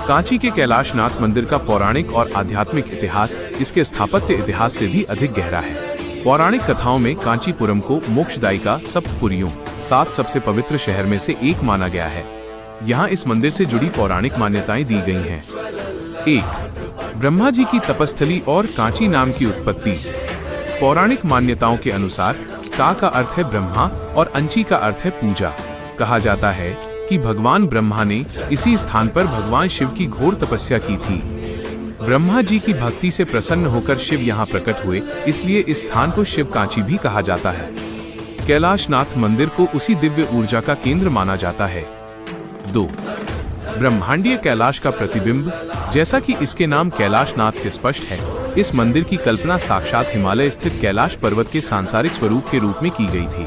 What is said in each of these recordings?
कांची के कैलाशनाथ मंदिर का पौराणिक और आध्यात्मिक इतिहास इसके स्थापत्य इतिहास से भी अधिक गहरा है। पौराणिक कथाओं में कांचीपुरम को मोक्षदायिका सप्तपुरियों 7 सबसे पवित्र शहर में से एक माना गया है। यहाँ इस मंदिर से जुड़ी पौराणिक मान्यताएं दी गई हैं। 1. ब्रह्मा जी की तपस्थली और कांची नाम की उत्पत्ति। पौराणिक मान्यताओं के अनुसार का अर्थ है ब्रह्मा और अंची का अर्थ है पूजा। कहा जाता है कि भगवान ब्रह्मा ने इसी स्थान पर भगवान शिव की घोर तपस्या की थी। ब्रह्मा जी की भक्ति से प्रसन्न होकर शिव यहाँ प्रकट हुए, इसलिए इस स्थान को शिव कांची भी कहा जाता है। कैलाशनाथ मंदिर को उसी दिव्य ऊर्जा का केंद्र माना जाता है। 2. ब्रह्मांडीय कैलाश का प्रतिबिंब। जैसा कि इसके नाम कैलाशनाथ से स्पष्ट है, इस मंदिर की कल्पना साक्षात हिमालय स्थित कैलाश पर्वत के सांसारिक स्वरूप के रूप में की गई थी।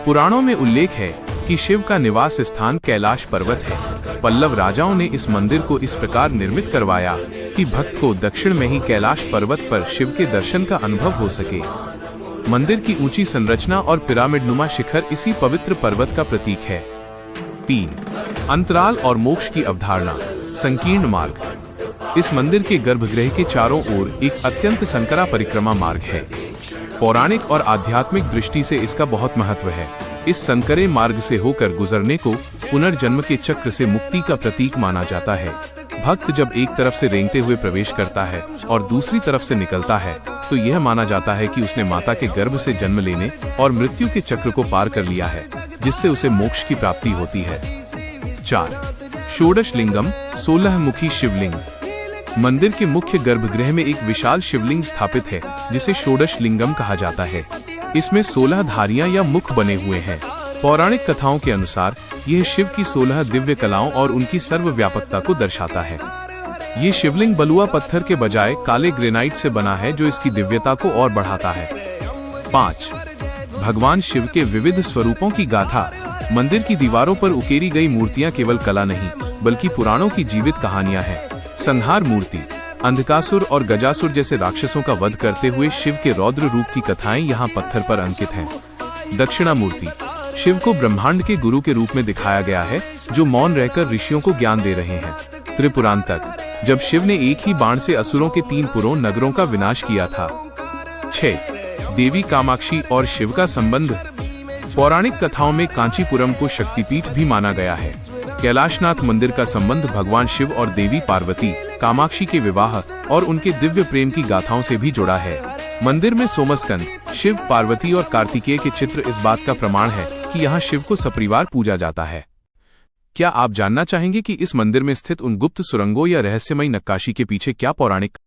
पुराणों में उल्लेख है कि शिव का निवास स्थान कैलाश पर्वत है। पल्लव राजाओं ने इस मंदिर को इस प्रकार निर्मित करवाया कि भक्त को दक्षिण में ही कैलाश पर्वत पर शिव के दर्शन का अनुभव हो सके। मंदिर की ऊंची संरचना और पिरामिडनुमा शिखर इसी पवित्र पर्वत का प्रतीक है। 3. अंतराल और मोक्ष की अवधारणा। संकीर्ण मार्ग। इस मंदिर के गर्भगृह के चारों ओर एक अत्यंत संकरा परिक्रमा मार्ग है। पौराणिक और आध्यात्मिक दृष्टि से इसका बहुत महत्व है। इस संकरे मार्ग से होकर गुजरने को पुनर्जन्म के चक्र से मुक्ति का प्रतीक माना जाता है। भक्त जब एक तरफ से रेंगते हुए प्रवेश करता है और दूसरी तरफ से निकलता है, तो यह माना जाता है कि उसने माता के गर्भ से जन्म लेने और मृत्यु के चक्र को पार कर लिया है, जिससे उसे मोक्ष की प्राप्ति होती है। 4. षोडश लिंगम 16 मुखी शिवलिंग। मंदिर के मुख्य गर्भगृह में एक विशाल शिवलिंग स्थापित है, जिसे षोडश लिंगम कहा जाता है। इसमें 16 धारियां या मुख बने हुए हैं। पौराणिक कथाओं के अनुसार यह शिव की 16 दिव्य कलाओं और उनकी सर्वव्यापकता को दर्शाता है। ये शिवलिंग बलुआ पत्थर के बजाय काले ग्रेनाइट से बना है, जो इसकी दिव्यता को और बढ़ाता है। 5. भगवान शिव के विविध स्वरूपों की गाथा। मंदिर की दीवारों पर उकेरी गई मूर्तियां केवल कला नहीं, बल्कि पुराणों की जीवित कहानियां हैं। संहार मूर्ति। अंधकासुर और गजासुर जैसे राक्षसों का वध करते हुए शिव के रौद्र रूप की कथाएं यहाँ पत्थर पर अंकित हैं। दक्षिणा मूर्ति। शिव को ब्रह्मांड के गुरु के रूप में दिखाया गया है, जो मौन रहकर ऋषियों को ज्ञान दे रहे हैं। त्रिपुरांतक। जब शिव ने एक ही बाण से असुरों के 3 पुरों नगरों का विनाश किया था। 6. देवी कामाक्षी और शिव का संबंध। पौराणिक कथाओं में कांचीपुरम को शक्तिपीठ भी माना गया है। कैलाशनाथ मंदिर का संबंध भगवान शिव और देवी पार्वती कामाक्षी के विवाह और उनके दिव्य प्रेम की गाथाओं से भी जुड़ा है। मंदिर में सोमस्कंद, शिव, पार्वती और कार्तिकेय के चित्र इस बात का प्रमाण है कि यहाँ शिव को सपरिवार पूजा जाता है। क्या आप जानना चाहेंगे कि इस मंदिर में स्थित उन गुप्त सुरंगों या रहस्यमयी नक्काशी के पीछे क्या पौराणिक